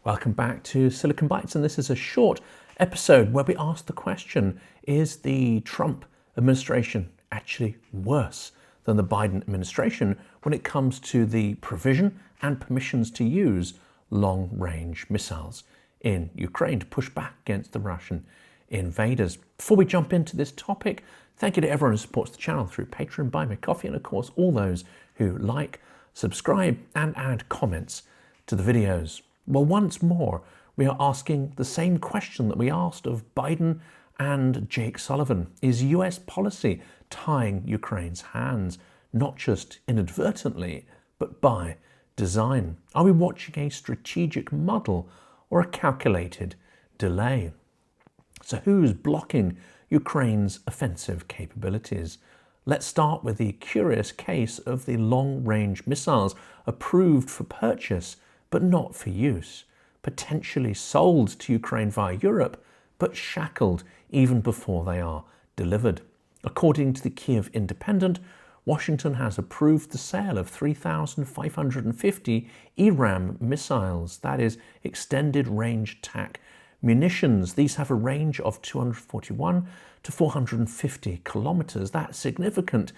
Welcome back to Silicon Bytes, and this is a short episode where we ask the question, is the Trump administration actually worse than the Biden administration when it comes to the provision and permissions to use long-range missiles in Ukraine to push back against the Russian invaders? Before we jump into this topic, thank you to everyone who supports the channel through Patreon, Buy Me Coffee, and of course all those who like, subscribe and add comments to the videos. Well, once more, we are asking the same question that we asked of Biden and Jake Sullivan. Is US policy tying Ukraine's hands, not just inadvertently, but by design? Are we watching a strategic muddle or a calculated delay? So who's blocking Ukraine's offensive capabilities? Let's start with the curious case of the long-range missiles approved for purchase but not for use, potentially sold to Ukraine via Europe, but shackled even before they are delivered. According to the Kyiv Independent, Washington has approved the sale of 3,550 ERAM missiles, that is, extended range attack munitions. These have a range of 241 to 450 kilometres. That's significant,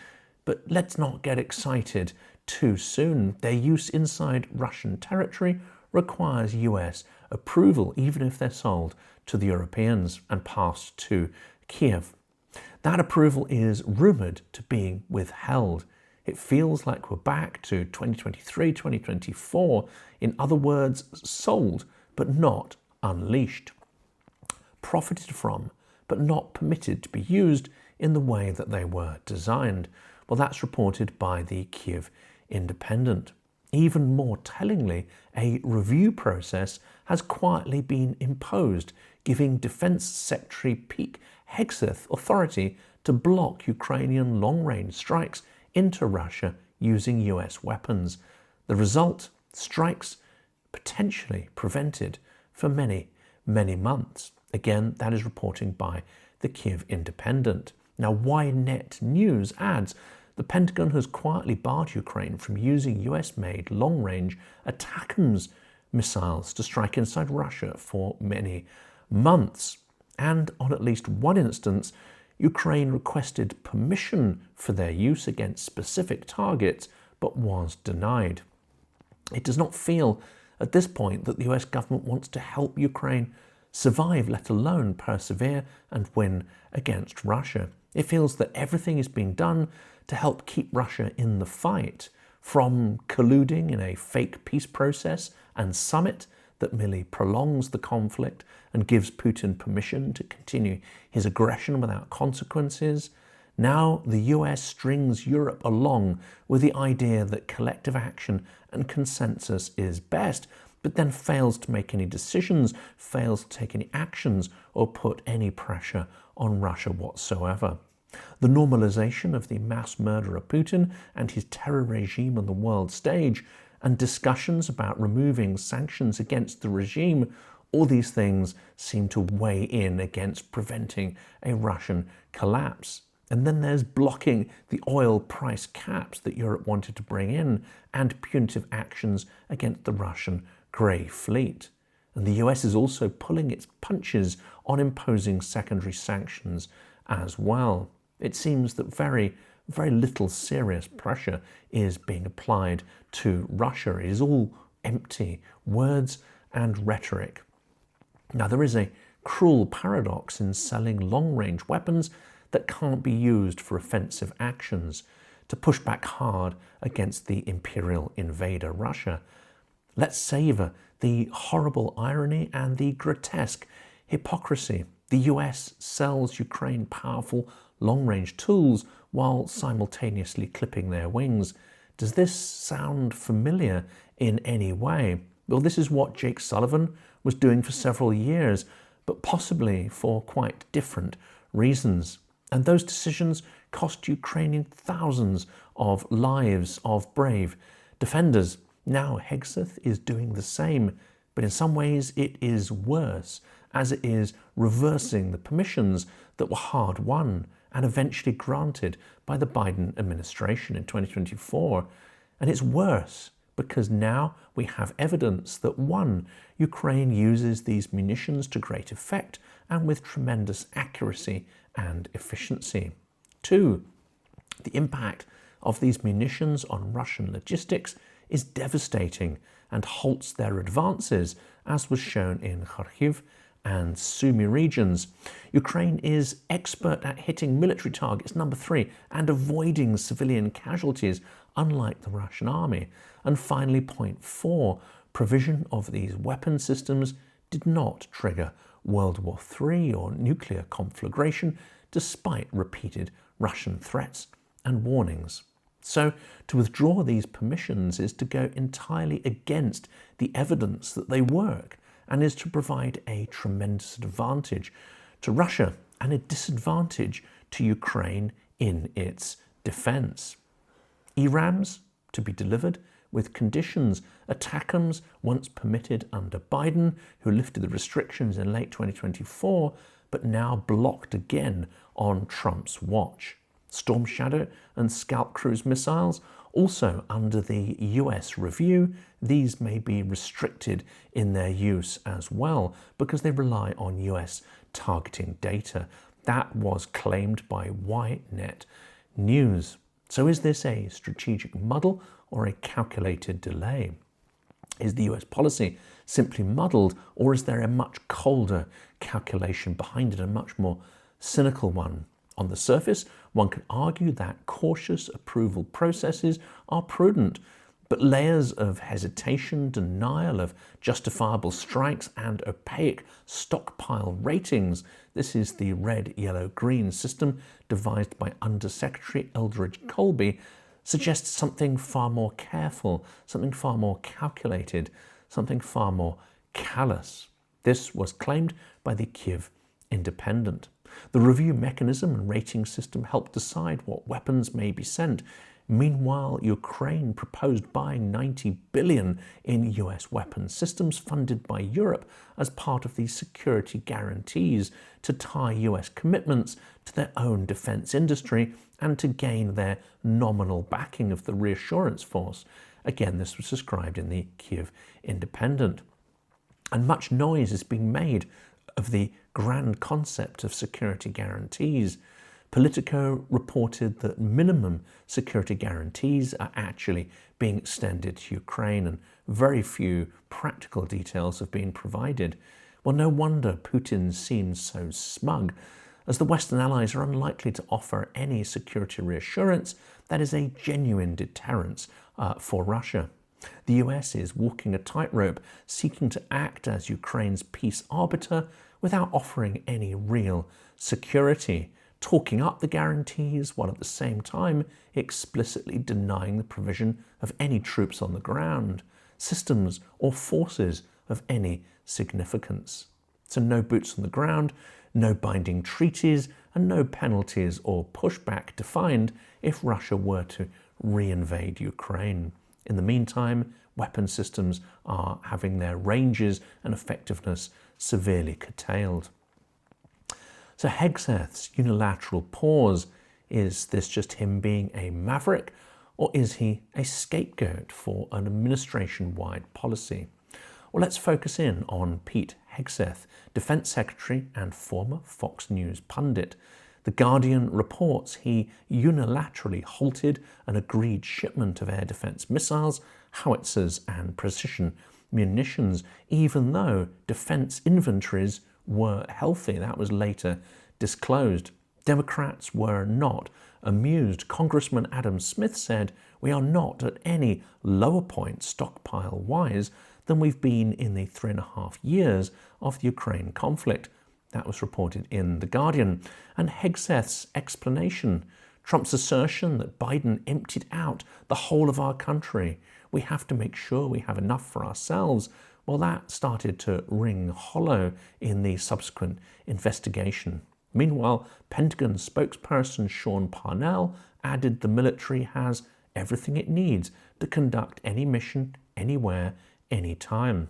but let's not get excited too soon. Their use inside Russian territory requires US approval, even if they're sold to the Europeans and passed to Kyiv. That approval is rumoured to be withheld. It feels like we're back to 2023, 2024. In other words, sold, but not unleashed. Profited from, but not permitted to be used in the way that they were designed. Well, that's reported by the Kyiv Independent. Even more tellingly, a review process has quietly been imposed, giving Defense Secretary Pete Hegseth authority to block Ukrainian long-range strikes into Russia using US weapons. The result, strikes potentially prevented for many, many months. Again, that is reporting by the Kyiv Independent. Now, Ynet News adds, the Pentagon has quietly barred Ukraine from using US-made long-range ATACMS missiles to strike inside Russia for many months. And on at least one instance, Ukraine requested permission for their use against specific targets, but was denied. It does not feel at this point that the US government wants to help Ukraine survive, let alone persevere and win against Russia. It feels that everything is being done to help keep Russia in the fight, from colluding in a fake peace process and summit that merely prolongs the conflict and gives Putin permission to continue his aggression without consequences. Now the US strings Europe along with the idea that collective action and consensus is best, but then fails to make any decisions, fails to take any actions or put any pressure on Russia whatsoever. The normalization of the mass murderer Putin and his terror regime on the world stage, and discussions about removing sanctions against the regime, all these things seem to weigh in against preventing a Russian collapse. And then there's blocking the oil price caps that Europe wanted to bring in, and punitive actions against the Russian grey fleet. And the US is also pulling its punches on imposing secondary sanctions as well. It seems that very little serious pressure is being applied to Russia. It is all empty words and rhetoric. Now, there is a cruel paradox in selling long-range weapons that can't be used for offensive actions to push back hard against the imperial invader Russia. Let's savour the horrible irony and the grotesque hypocrisy. The US sells Ukraine powerful long-range tools while simultaneously clipping their wings. Does this sound familiar in any way? Well, this is what Jake Sullivan was doing for several years, but possibly for quite different reasons. And those decisions cost Ukrainian thousands of lives of brave defenders. Now Hegseth is doing the same, but in some ways it is worse, as it is reversing the permissions that were hard won and eventually granted by the Biden administration in 2024. And it's worse because now we have evidence that 1. Ukraine uses these munitions to great effect and with tremendous accuracy and efficiency. 2. The impact of these munitions on Russian logistics is devastating and halts their advances, as was shown in Kyiv and Sumy regions. Ukraine is expert at hitting military targets, number 3, and avoiding civilian casualties, unlike the Russian army. And finally, point 4, provision of these weapon systems did not trigger World War III or nuclear conflagration, despite repeated Russian threats and warnings. So to withdraw these permissions is to go entirely against the evidence that they work, and is to provide a tremendous advantage to Russia and a disadvantage to Ukraine in its defense. ERAMs to be delivered with conditions. ATACMS, once permitted under Biden, who lifted the restrictions in late 2024, but now blocked again on Trump's watch. Storm Shadow and Scalp cruise missiles, also under the US review. These may be restricted in their use as well because they rely on US targeting data. That was claimed by Ynet News. So is this a strategic muddle or a calculated delay? Is the US policy simply muddled, or is there a much colder calculation behind it, a much more cynical one? On the surface, one could argue that cautious approval processes are prudent, but layers of hesitation, denial of justifiable strikes, and opaque stockpile ratings, this is the red, yellow, green system devised by Undersecretary Eldridge Colby, suggests something far more careful, something far more calculated, something far more callous. This was claimed by the Kyiv Independent. The review mechanism and rating system help decide what weapons may be sent. Meanwhile, Ukraine proposed buying 90 billion in US weapon systems funded by Europe as part of these security guarantees to tie US commitments to their own defense industry and to gain their nominal backing of the reassurance force. Again, this was described in the Kyiv Independent. And much noise is being made of the grand concept of security guarantees. Politico reported that minimum security guarantees are actually being extended to Ukraine, and very few practical details have been provided. Well, no wonder Putin seems so smug, as the Western allies are unlikely to offer any security reassurance that is a genuine deterrence for Russia. The US is walking a tightrope, seeking to act as Ukraine's peace arbiter without offering any real security, talking up the guarantees while at the same time explicitly denying the provision of any troops on the ground, systems or forces of any significance. So no boots on the ground, no binding treaties, and no penalties or pushback defined if Russia were to reinvade Ukraine. In the meantime, weapon systems are having their ranges and effectiveness severely curtailed. So Hegseth's unilateral pause, is this just him being a maverick, or is he a scapegoat for an administration-wide policy? Well, let's focus in on Pete Hegseth, Defense Secretary and former Fox News pundit. The Guardian reports he unilaterally halted an agreed shipment of air defense missiles, howitzers, and precision munitions, even though defense inventories were healthy. That was later disclosed. Democrats were not amused. Congressman Adam Smith said, "We are not at any lower point stockpile-wise than we've been in the 3.5 years of the Ukraine conflict." That was reported in The Guardian. And Hegseth's explanation, Trump's assertion that Biden emptied out the whole of our country. We have to make sure we have enough for ourselves. Well, that started to ring hollow in the subsequent investigation. Meanwhile, Pentagon spokesperson Sean Parnell added the military has everything it needs to conduct any mission, anywhere, anytime.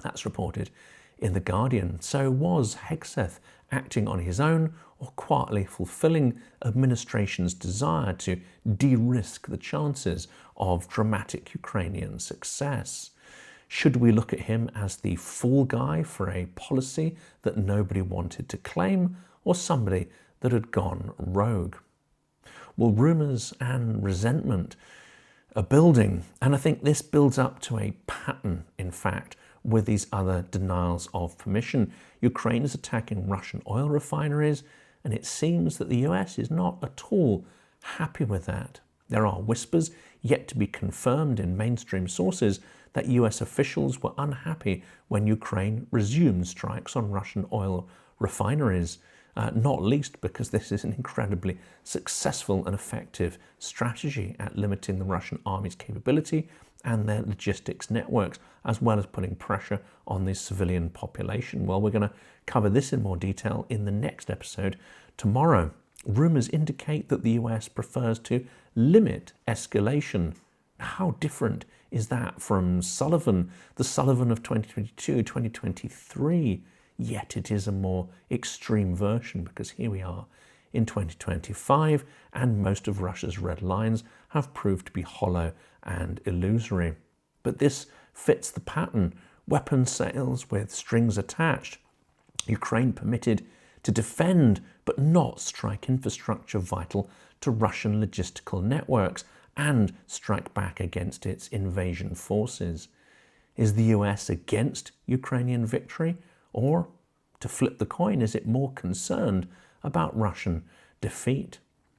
That's reported in The Guardian. So was Hegseth acting on his own, or quietly fulfilling administration's desire to de-risk the chances of dramatic Ukrainian success? Should we look at him as the fall guy for a policy that nobody wanted to claim, or somebody that had gone rogue? Well, rumours and resentment are building, and I think this builds up to a pattern, in fact, with these other denials of permission. Ukraine is attacking Russian oil refineries, and it seems that the US is not at all happy with that. There are whispers, yet to be confirmed in mainstream sources, that US officials were unhappy when Ukraine resumed strikes on Russian oil refineries, not least because this is an incredibly successful and effective strategy at limiting the Russian army's capability and their logistics networks, as well as putting pressure on the civilian population. Well, we're going to cover this in more detail in the next episode tomorrow. Rumours indicate that the US prefers to limit escalation. How different is that from Sullivan, the Sullivan of 2022, 2023? Yet it is a more extreme version, because here we are in 2025 and most of Russia's red lines have proved to be hollow and illusory. But this fits the pattern. Weapon sales with strings attached. Ukraine permitted to defend but not strike infrastructure vital to Russian logistical networks and strike back against its invasion forces. Is the US against Ukrainian victory? Or, to flip the coin, is it more concerned about Russian defeat?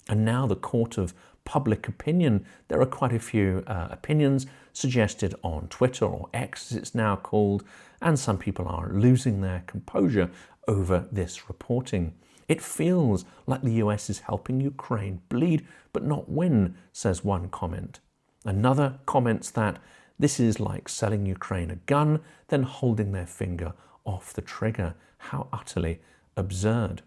And now the court of public opinion. There are quite a few opinions suggested on Twitter, or X as it's now called, and some people are losing their composure over this reporting. It feels like the US is helping Ukraine bleed but not win, says one comment. Another comments that this is like selling Ukraine a gun, then holding their finger off the trigger. How utterly absurd.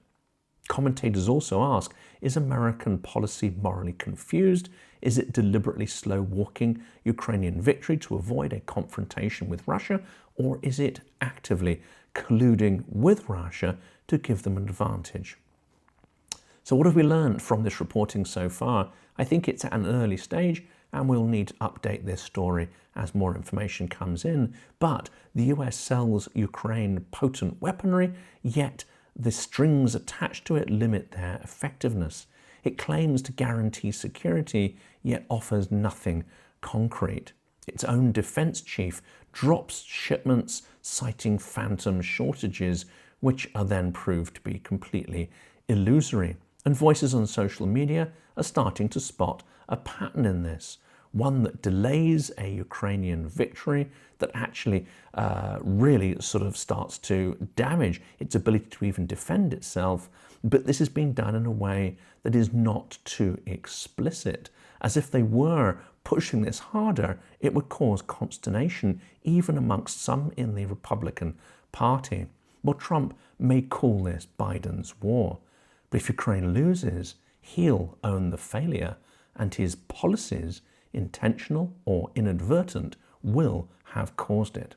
Commentators also ask, is American policy morally confused? Is it deliberately slow-walking Ukrainian victory to avoid a confrontation with Russia? Or is it actively colluding with Russia to give them an advantage? So what have we learned from this reporting so far? I think it's at an early stage, and we'll need to update this story as more information comes in. But the US sells Ukraine potent weaponry, yet the strings attached to it limit their effectiveness. It claims to guarantee security, yet offers nothing concrete. Its own defense chief drops shipments, citing phantom shortages, which are then proved to be completely illusory. And voices on social media are starting to spot a pattern in this, one that delays a Ukrainian victory, that actually really sort of starts to damage its ability to even defend itself. But this is being done in a way that is not too explicit. As if they were pushing this harder, it would cause consternation, even amongst some in the Republican Party. Well, Trump may call this Biden's war. But if Ukraine loses, he'll own the failure, and his policies, intentional or inadvertent, will have caused it.